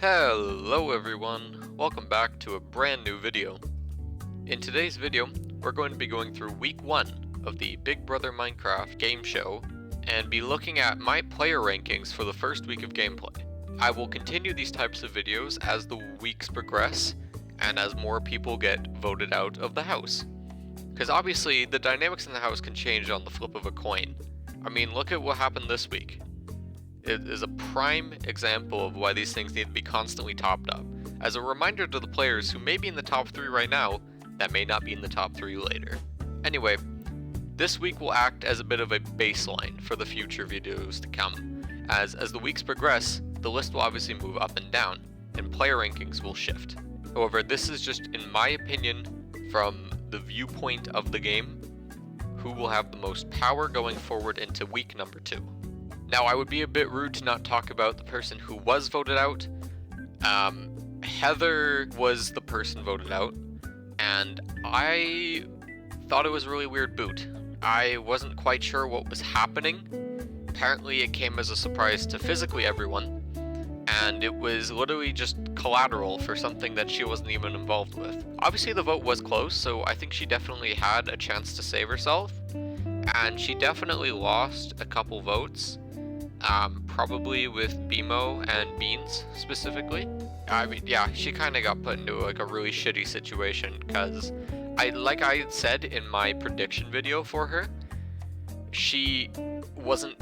Hello everyone, welcome back to a brand new video. In today's video, we're going to be going through week 1 of the Big Brother Minecraft game show and be looking at my player rankings for the first week of gameplay. I will continue these types of videos as the weeks progress and as more people get voted out of the house. Because obviously the dynamics in the house can change on the flip of a coin. I mean, look at what happened this week. It is a prime example of why these things need to be constantly topped up, as a reminder to the players who may be in the top 3 right now that may not be in the top 3 later. Anyway, this week will act as a bit of a baseline for the future videos to come, as the weeks progress, the list will obviously move up and down, and player rankings will shift. However, this is just, in my opinion, from the viewpoint of the game, who will have the most power going forward into week number 2. Now, I would be a bit rude to not talk about the person who was voted out. Heather was the person voted out, and I thought it was a really weird boot. I wasn't quite sure what was happening. Apparently it came as a surprise to physically everyone, and it was literally just collateral for something that she wasn't even involved with. Obviously the vote was close, so I think she definitely had a chance to save herself, and she definitely lost a couple votes. Probably with BMO and Beans specifically. I mean, yeah, she kind of got put into like a really shitty situation because like I said in my prediction video for her, she wasn't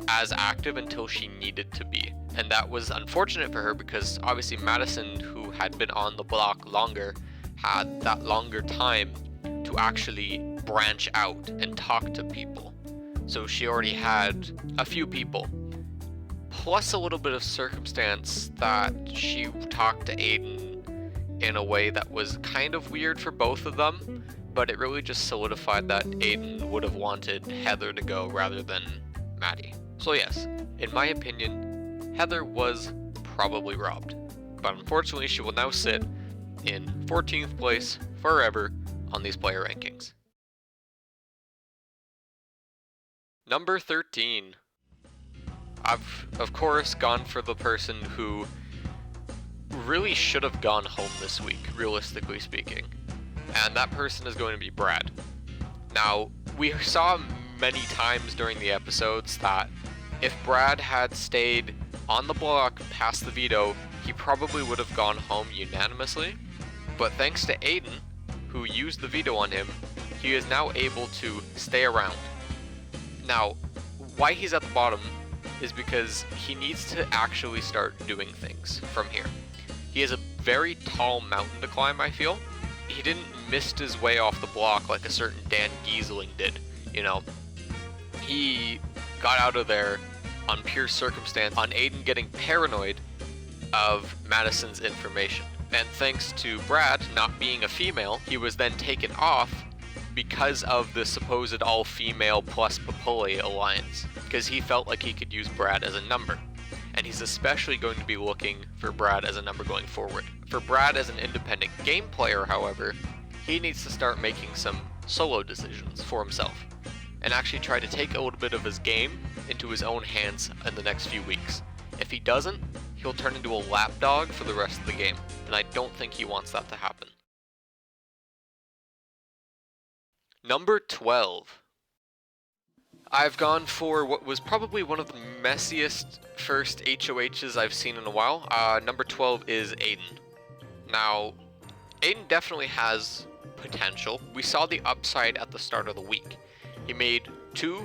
as active until she needed to be. And that was unfortunate for her because obviously Madison, who had been on the block longer, had that longer time to actually branch out and talk to people. So she already had a few people, plus a little bit of circumstance that she talked to Aiden in a way that was kind of weird for both of them, but it really just solidified that Aiden would have wanted Heather to go rather than Maddie. So yes, in my opinion, Heather was probably robbed, but unfortunately she will now sit in 14th place forever on these player rankings. Number 13. I've, of course, gone for the person who really should have gone home this week, realistically speaking. And that person is going to be Brad. Now, we saw many times during the episodes that if Brad had stayed on the block past the veto, he probably would have gone home unanimously. But thanks to Aiden, who used the veto on him, he is now able to stay around. Now, why he's at the bottom is because he needs to actually start doing things from here. He has a very tall mountain to climb, I feel. He didn't mist his way off the block like a certain Dan Giesling did, you know. He got out of there on pure circumstance, on Aiden getting paranoid of Madison's information. And thanks to Brad not being a female, he was then taken off because of the supposed all-female plus Papoli alliance, because he felt like he could use Brad as a number. And he's especially going to be looking for Brad as a number going forward. For Brad as an independent game player, however, he needs to start making some solo decisions for himself, and actually try to take a little bit of his game into his own hands in the next few weeks. If he doesn't, he'll turn into a lapdog for the rest of the game, and I don't think he wants that to happen. Number 12. I've gone for what was probably one of the messiest first HOHs I've seen in a while. Number 12 is Aiden. Now, Aiden definitely has potential. We saw the upside at the start of the week. He made 2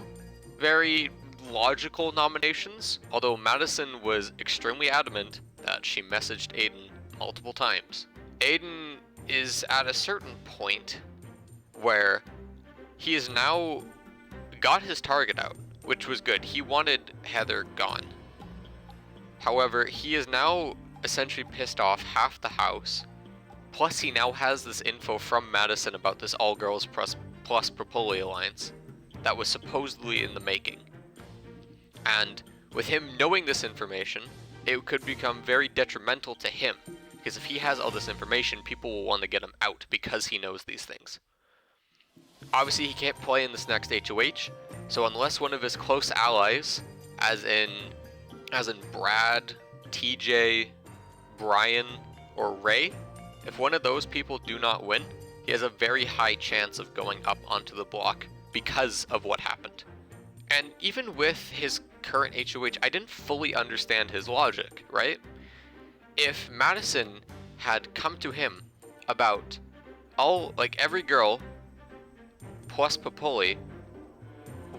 very logical nominations, although Madison was extremely adamant that she messaged Aiden multiple times. Aiden is at a certain point where he has now got his target out, which was good. He wanted Heather gone. However, he is now essentially pissed off half the house. Plus, he now has this info from Madison about this all-girls plus Propoli alliance that was supposedly in the making. And with him knowing this information, it could become very detrimental to him, because if he has all this information, people will want to get him out because he knows these things. Obviously, he can't play in this next HOH, so unless one of his close allies, as in Brad, TJ, Brian, or Ray, if one of those people do not win, he has a very high chance of going up onto the block because of what happened. And even with his current HOH, I didn't fully understand his logic, right? If Madison had come to him about every girl plus Papoli,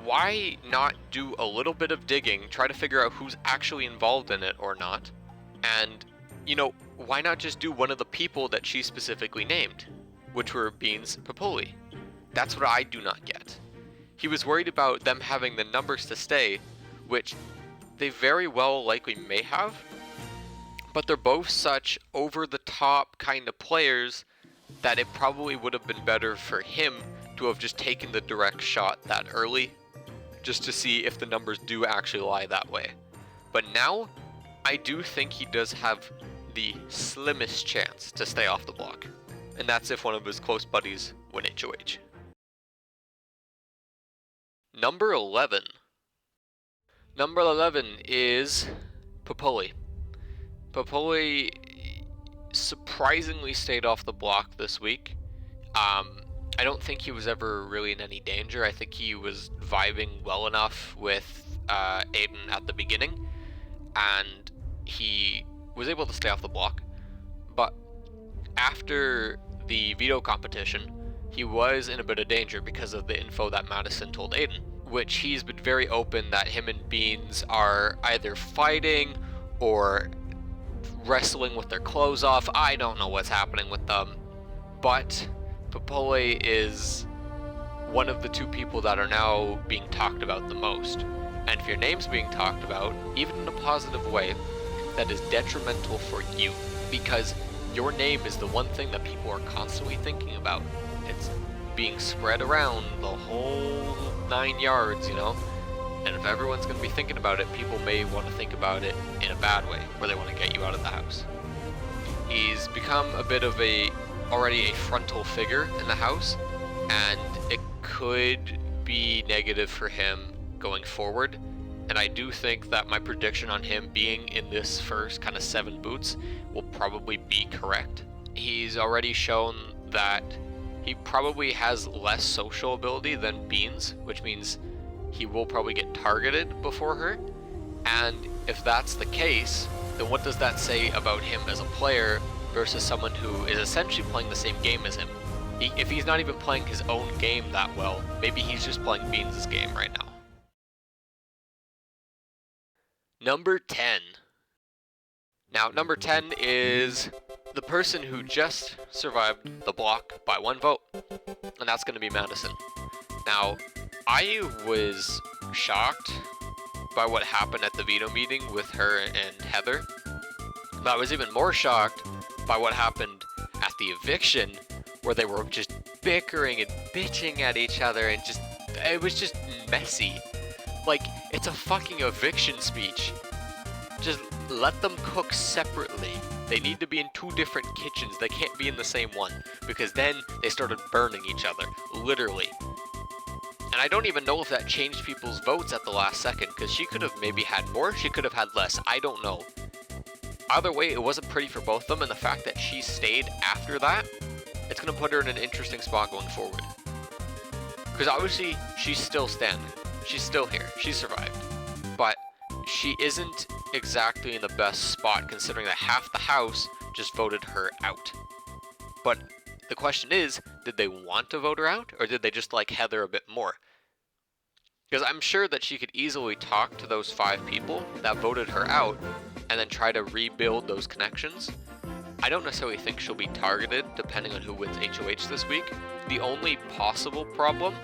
why not do a little bit of digging, try to figure out who's actually involved in it or not, and, why not just do one of the people that she specifically named, which were Beans Papoli? That's what I do not get. He was worried about them having the numbers to stay, which they very well likely may have, but they're both such over-the-top kind of players that it probably would have been better for him to have just taken the direct shot that early, just to see if the numbers do actually lie that way. But now, I do think he does have the slimmest chance to stay off the block, and that's if one of his close buddies win HOH. Number 11. Number 11 is Papoli. Papoli surprisingly stayed off the block this week. I don't think he was ever really in any danger. I think he was vibing well enough with Aiden at the beginning, and he was able to stay off the block. But after the veto competition, he was in a bit of danger because of the info that Madison told Aiden, which he's been very open that him and Beans are either fighting or wrestling with their clothes off. I don't know what's happening with them, but Papoli is one of the two people that are now being talked about the most. And if your name's being talked about, even in a positive way, that is detrimental for you, because your name is the one thing that people are constantly thinking about. It's being spread around the whole 9 yards, And if everyone's going to be thinking about it, people may want to think about it in a bad way, where they want to get you out of the house. He's become a bit of already a frontal figure in the house, and it could be negative for him going forward. And I do think that my prediction on him being in this first kind of 7 boots will probably be correct. He's already shown that he probably has less social ability than Beans, which means he will probably get targeted before her. And if that's the case, then what does that say about him as a player versus someone who is essentially playing the same game as him? If he's not even playing his own game that well, maybe he's just playing Beans' game right now. Number 10. Now, number 10 is the person who just survived the block by 1 vote, and that's going to be Madison. Now, I was shocked by what happened at the veto meeting with her and Heather, but I was even more shocked by what happened at the eviction, where they were just bickering and bitching at each other, and it was just messy. Like, it's a fucking eviction speech. Just let them cook separately. They need to be in 2 different kitchens. They can't be in the same one, because then they started burning each other, literally. And I don't even know if that changed people's votes at the last second, because she could have maybe had more, she could have had less, I don't know. Either way, it wasn't pretty for both of them, and the fact that she stayed after that, it's going to put her in an interesting spot going forward. Because obviously, she's still standing. She's still here. She survived. But she isn't exactly in the best spot, considering that half the house just voted her out. But the question is, did they want to vote her out, or did they just like Heather a bit more? Because I'm sure that she could easily talk to those 5 people that voted her out, and then try to rebuild those connections. I don't necessarily think she'll be targeted, depending on who wins HOH this week. The only possible problem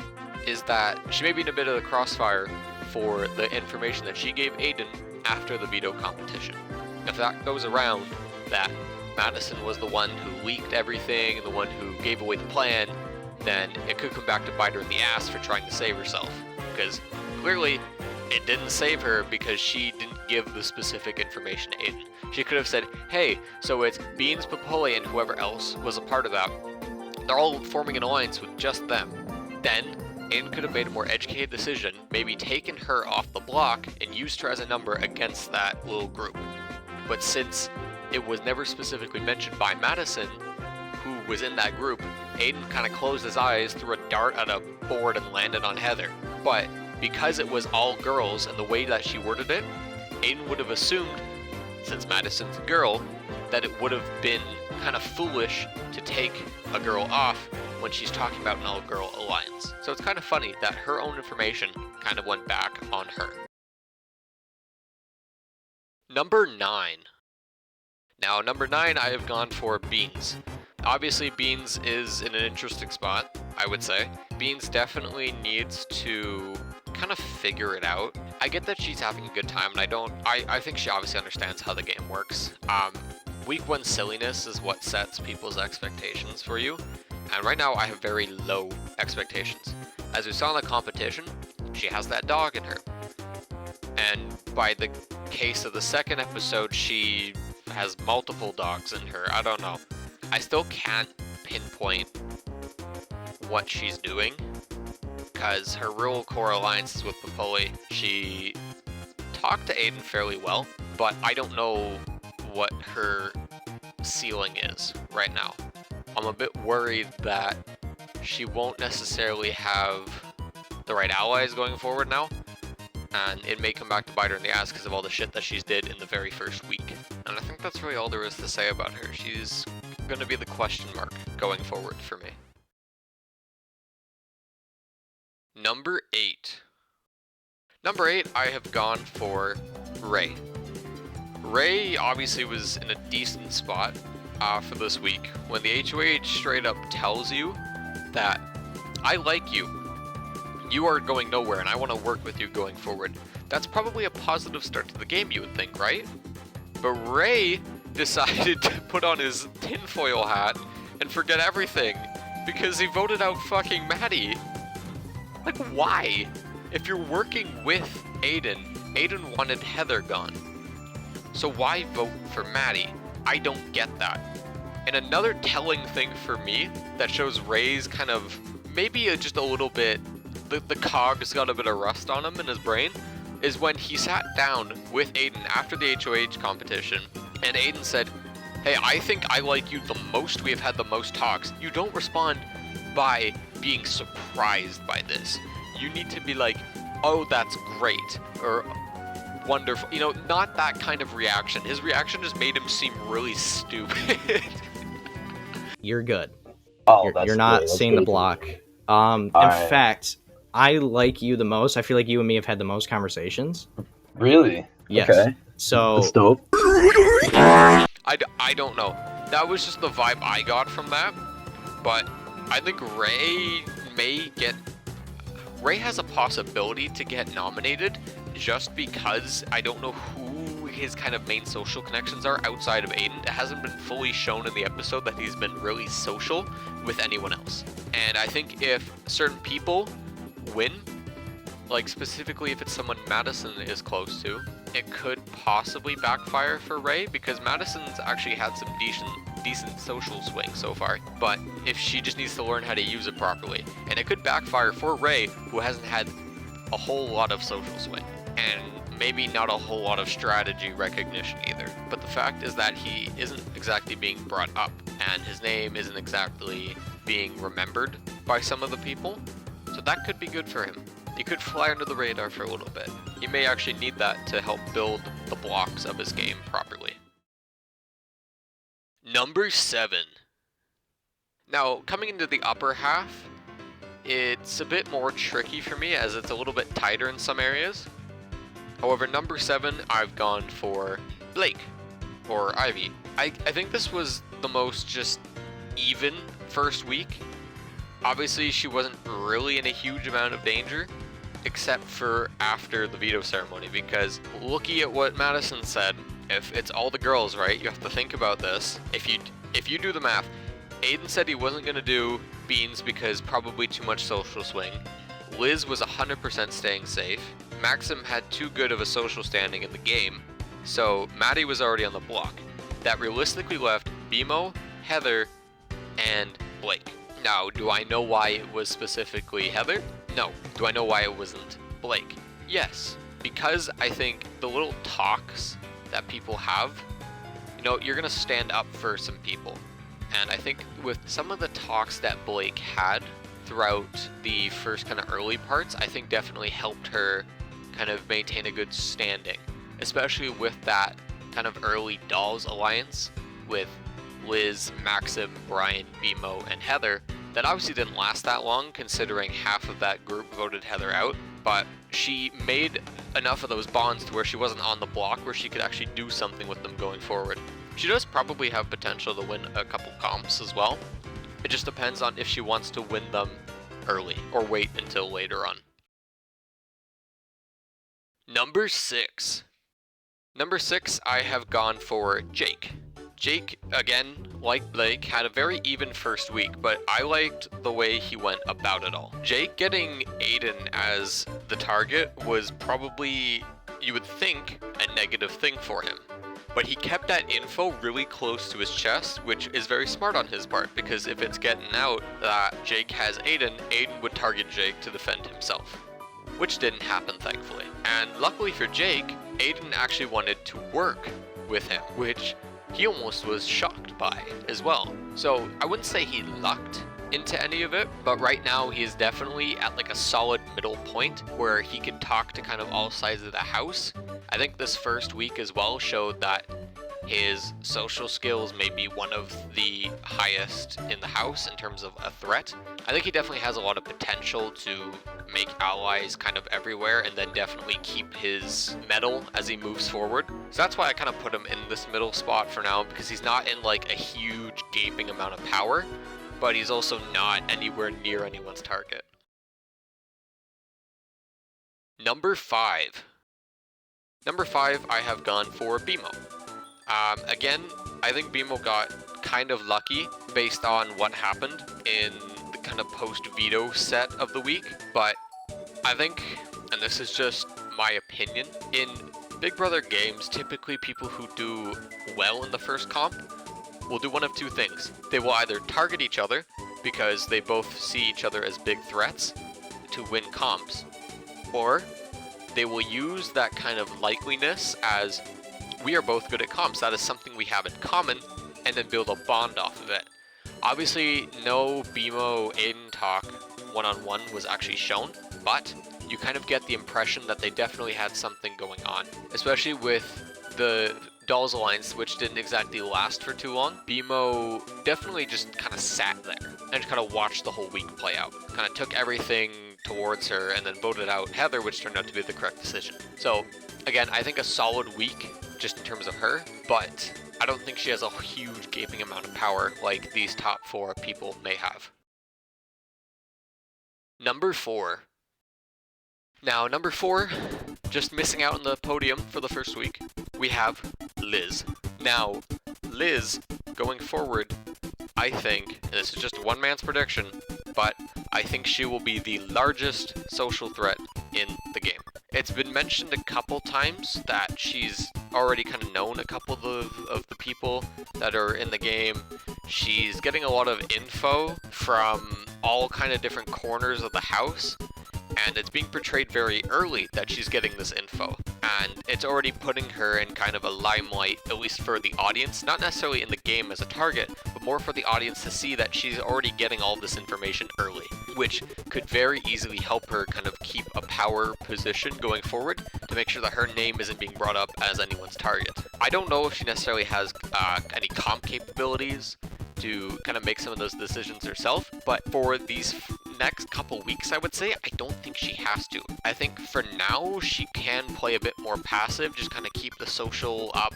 is that she may be in a bit of the crossfire for the information that she gave Aiden after the veto competition. If that goes around, that Madison was the one who leaked everything and the one who gave away the plan, then it could come back to bite her in the ass for trying to save herself. Because clearly, it didn't save her because she didn't give the specific information to Aiden. She could have said, hey, so it's Beans, Papoli, and whoever else was a part of that. They're all forming an alliance with just them. Then, Aiden could have made a more educated decision, maybe taken her off the block and used her as a number against that little group. But since it was never specifically mentioned by Madison, who was in that group. Aiden kind of closed his eyes, threw a dart at a board, and landed on Heather. But because it was all girls and the way that she worded it, Aiden would have assumed, since Madison's a girl, that it would have been kind of foolish to take a girl off when she's talking about an all-girl alliance. So it's kind of funny that her own information kind of went back on her. Number 9. Now, number 9, I have gone for Beans. Obviously, Beans is in an interesting spot, I would say. Beans definitely needs to kind of figure it out. I get that she's having a good time, and I think she obviously understands how the game works. Week 1 silliness is what sets people's expectations for you, and right now I have very low expectations. As we saw in the competition, she has that dog in her. And by the case of the second episode, she has multiple dogs in her. I don't know. I still can't pinpoint what she's doing, because her real core alliance is with Papoli. She talked to Aiden fairly well, but I don't know what her ceiling is right now. I'm a bit worried that she won't necessarily have the right allies going forward now, and it may come back to bite her in the ass because of all the shit that she's did in the very first week. And I think that's really all there is to say about her. She's going to be the question mark going forward for me. Number 8. Number 8, I have gone for Ray. Ray obviously was in a decent spot for this week. When the HOH straight up tells you that I like you, you are going nowhere and I want to work with you going forward, that's probably a positive start to the game, you would think, right? But Ray decided to put on his tinfoil hat and forget everything because he voted out fucking Maddie. Like, why? If you're working with Aiden wanted Heather gone. So why vote for Maddie? I don't get that. And another telling thing for me that shows Ray's kind of, maybe just a little bit, the cog's got a bit of rust on him in his brain, is when he sat down with Aiden after the HOH competition, and Aiden said, hey, I think I like you the most, we have had the most talks. You don't respond by being surprised by this. You need to be like, oh, that's great, or wonderful. You know, not that kind of reaction. His reaction just made him seem really stupid. You're good. Oh, you're not seeing the block. In fact, I like you the most. I feel like you and me have had the most conversations. Really? Yes. Okay. So that's dope. I don't know. That was just the vibe I got from that. But I think Ray has a possibility to get nominated just because I don't know who his kind of main social connections are outside of Aiden. It hasn't been fully shown in the episode that he's been really social with anyone else. And I think if certain people win, like specifically if it's someone Madison is close to, it could possibly backfire for Ray, because Madison's actually had some decent social swing so far, but if she just needs to learn how to use it properly, and it could backfire for Ray, who hasn't had a whole lot of social swing, and maybe not a whole lot of strategy recognition either. But the fact is that he isn't exactly being brought up, and his name isn't exactly being remembered by some of the people, so that could be good for him. He could fly under the radar for a little bit. He may actually need that to help build the blocks of his game properly. Number 7. Now, coming into the upper half, it's a bit more tricky for me as it's a little bit tighter in some areas. However, number 7, I've gone for Blake, or Ivy. I think this was the most just even first week. Obviously, she wasn't really in a huge amount of danger, except for after the veto ceremony, because looking at what Madison said, if it's all the girls, right, you have to think about this. If you do the math, Aiden said he wasn't going to do Beans because probably too much social swing. Liz was 100% staying safe. Maxim had too good of a social standing in the game, so Maddie was already on the block. That realistically left BMO, Heather, and Blake. Now, do I know why it was specifically Heather? No. Do I know why it wasn't Blake? Yes. Because I think the little talks that people have, no, you're gonna stand up for some people. And I think with some of the talks that Blake had throughout the first kind of early parts, I think definitely helped her kind of maintain a good standing, especially with that kind of early Dolls alliance with Liz, Maxim, Brian, BMO, and Heather. That obviously didn't last that long, considering half of that group voted Heather out, but she made enough of those bonds to where she wasn't on the block, where she could actually do something with them going forward. She does probably have potential to win a couple comps as well. It just depends on if she wants to win them early or wait until later on. Number 6. Number 6, I have gone for Jake. Jake, again, like Blake, had a very even first week, but I liked the way he went about it all. Jake getting Aiden as the target was probably, you would think, a negative thing for him. But he kept that info really close to his chest, which is very smart on his part, because if it's getting out that Jake has Aiden, Aiden would target Jake to defend himself, which didn't happen, thankfully. And luckily for Jake, Aiden actually wanted to work with him, which he almost was shocked by as well. So I wouldn't say he lucked into any of it, but right now he is definitely at like a solid middle point where he can talk to kind of all sides of the house. I think this first week as well showed that his social skills may be one of the highest in the house in terms of a threat. I think he definitely has a lot of potential to make allies kind of everywhere and then definitely keep his mettle as he moves forward. So that's why I kind of put him in this middle spot for now, because he's not in like a huge gaping amount of power, but he's also not anywhere near anyone's target. Number 5. Number 5, I have gone for BMO. Again, I think BMO got kind of lucky based on what happened in the kind of post-veto set of the week, but I think, and this is just my opinion, in Big Brother games, typically people who do well in the first comp will do one of two things. They will either target each other because they both see each other as big threats to win comps, or they will use that kind of likeliness as we are both good at comps, that is something we have in common, and then build a bond off of it. Obviously, no BMO Aiden talk one-on-one was actually shown, but you kind of get the impression that they definitely had something going on, especially with the Dolls Alliance, which didn't exactly last for too long. BMO definitely just kind of sat there and just kind of watched the whole week play out. Kind of took everything towards her and then voted out Heather, which turned out to be the correct decision. So again, I think a solid week just in terms of her, but I don't think she has a huge gaping amount of power like these top 4 people may have. Number 4. Now, number 4, just missing out on the podium for the first week, we have Liz. Now, Liz, going forward, I think, and this is just one man's prediction, but I think she will be the largest social threat in the game. It's been mentioned a couple times that she's already kind of known a couple of the people that are in the game. She's getting a lot of info from all kind of different corners of the house, and it's being portrayed very early that she's getting this info, and it's already putting her in kind of a limelight, at least for the audience, not necessarily in the game as a target, but more for the audience to see that she's already getting all this information early, which could very easily help her kind of keep a power position going forward to make sure that her name isn't being brought up as anyone's target. I don't know if she necessarily has any comp capabilities to kind of make some of those decisions herself, but for these next couple weeks, I would say, I don't think she has to. I think for now, she can play a bit more passive, just kind of keep the social up,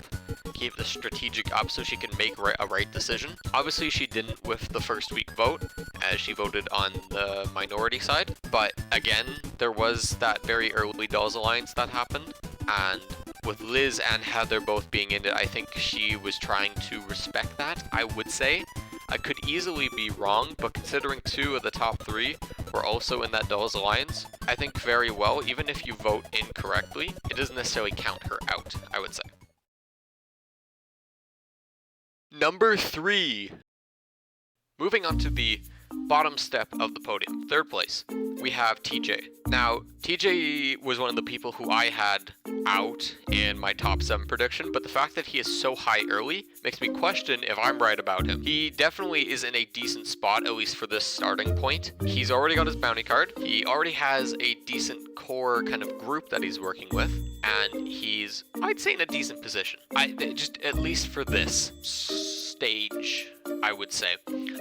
keep the strategic up so she can make a right decision. Obviously, she didn't with the first week vote, as she voted on the minority side, but again, there was that very early Dolls Alliance that happened, and with Liz and Heather both being in it, I think she was trying to respect that, I would say. I could easily be wrong, but considering 2 of the top 3 were also in that Dolls Alliance, I think very well, even if you vote incorrectly, it doesn't necessarily count her out, I would say. Number 3. Moving on to the bottom step of the podium, third place, we have TJ. Now, TJ was one of the people who I had out in my top 7 prediction, but the fact that he is so high early makes me question if I'm right about him. He definitely is in a decent spot, at least for this starting point. He's already got his bounty card. He already has a decent core kind of group that he's working with, and he's, I'd say, in a decent position. Just at least for this stage, I would say.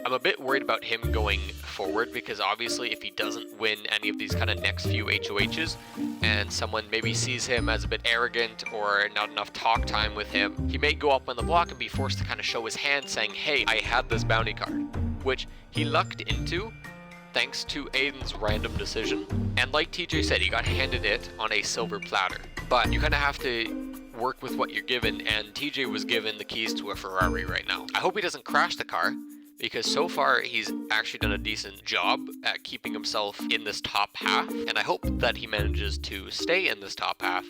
I'm a bit worried about him going forward because obviously if he doesn't win any of these kind of next few HOHs and someone maybe sees him as a bit arrogant or not enough talk time with him, he may go up on the block and be forced to kind of show his hand saying, hey, I had this bounty card, which he lucked into thanks to Aiden's random decision. And like TJ said, he got handed it on a silver platter. But you kind of have to work with what you're given, and TJ was given the keys to a Ferrari right now. I hope he doesn't crash the car, because so far he's actually done a decent job at keeping himself in this top half, and I hope that he manages to stay in this top half.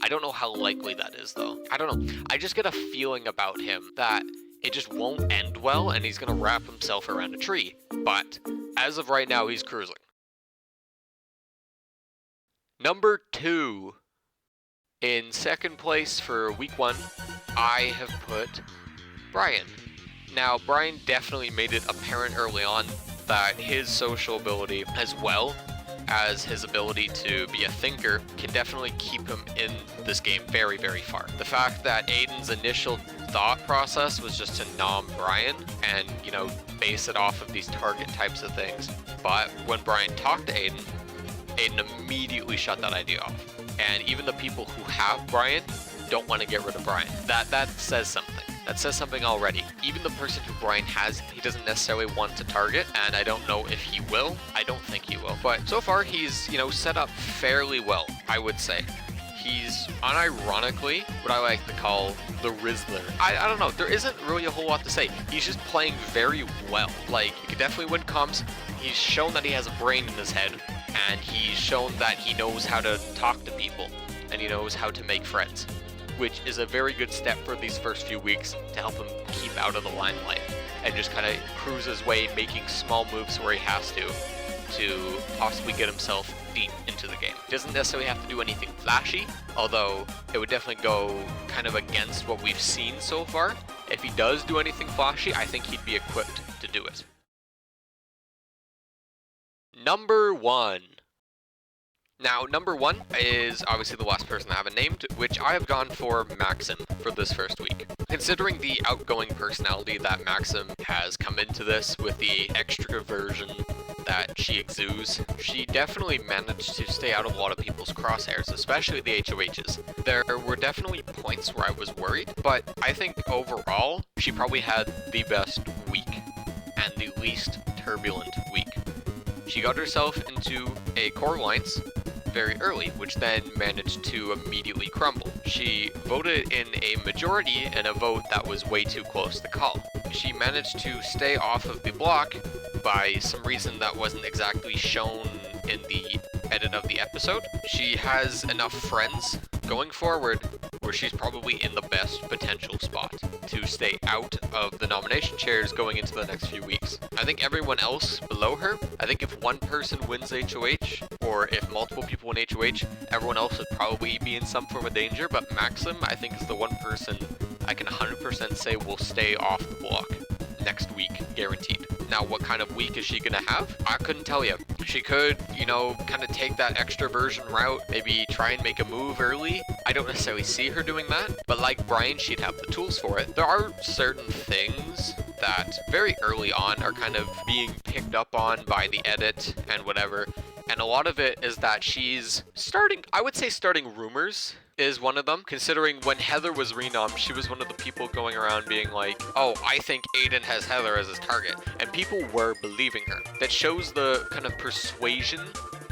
I don't know how likely that is though. I don't know. I just get a feeling about him that it just won't end well and he's gonna wrap himself around a tree. But as of right now, he's cruising. Number 2. In second place for week 1, I have put Brian. Now, Brian definitely made it apparent early on that his social ability, as well as his ability to be a thinker, can definitely keep him in this game very, very far. The fact that Aiden's initial thought process was just to nom Brian and, you know, base it off of these target types of things. But when Brian talked to Aiden, Aiden immediately shut that idea off. And even the people who have Brian don't want to get rid of Brian. That says something. That says something already. Even the person who Brian has, he doesn't necessarily want to target, and I don't know if he will. I don't think he will. But so far, he's, you know, set up fairly well, I would say. He's unironically what I like to call the Rizzler. I don't know, there isn't really a whole lot to say. He's just playing very well. Like, he could definitely win comms. He's shown that he has a brain in his head, and he's shown that he knows how to talk to people, and he knows how to make friends, which is a very good step for these first few weeks to help him keep out of the limelight and just kind of cruise his way, making small moves where he has to possibly get himself deep into the game. He doesn't necessarily have to do anything flashy, although it would definitely go kind of against what we've seen so far. If he does do anything flashy, I think he'd be equipped to do it. Number 1. Now, number 1 is obviously the last person I haven't named, which I have gone for Maxim for this first week. Considering the outgoing personality that Maxim has come into this with the extroversion that she exudes, she definitely managed to stay out of a lot of people's crosshairs, especially the HOHs. There were definitely points where I was worried, but I think overall, she probably had the best week and the least turbulent week. She got herself into a core alliance very early, which then managed to immediately crumble. She voted in a majority in a vote that was way too close to call. She managed to stay off of the block by some reason that wasn't exactly shown in the edit of the episode. She has enough friends going forward where she's probably in the best potential spot to stay out of the nomination chairs going into the next few weeks. I think everyone else below her, I think if one person wins HOH, or if multiple people win HOH, everyone else would probably be in some form of danger, but Maxim, I think, is the one person I can 100% say will stay off the block next week, guaranteed. Now, what kind of week is she gonna have? I couldn't tell you. She could, you know, kind of take that extroversion route, maybe try and make a move early. I don't necessarily see her doing that, but like Brian, she'd have the tools for it. There are certain things that very early on are kind of being picked up on by the edit and whatever, and a lot of it is that she's starting, I would say starting rumors is one of them. Considering when Heather was renommed, she was one of the people going around being like, oh, I think Aiden has Heather as his target. And people were believing her. That shows the kind of persuasion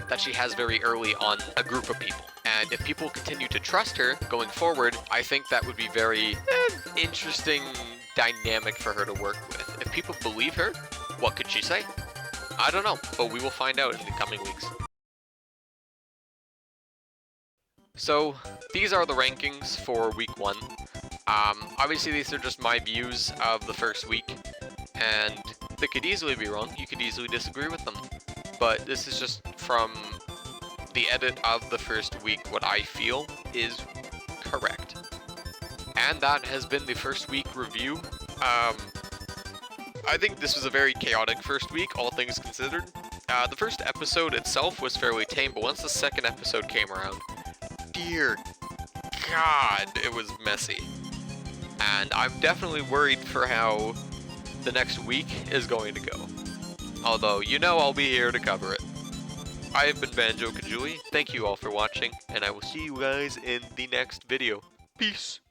that she has very early on a group of people. And if people continue to trust her going forward, I think that would be very interesting dynamic for her to work with. If people believe her, what could she say? I don't know, but we will find out in the coming weeks. So, these are the rankings for week 1. Obviously these are just my views of the first week, and They could easily be wrong, you could easily disagree with them. But this is just from the edit of the first week, what I feel is correct. And that has been the first week review. I think this was a very chaotic first week, all things considered. The first episode itself was fairly tame, but once the second episode came around, dear God, it was messy. And I'm definitely worried for how the next week is going to go. Although, you know I'll be here to cover it. I have been Banjo Kajooie, thank you all for watching, and I will see you guys in the next video. Peace!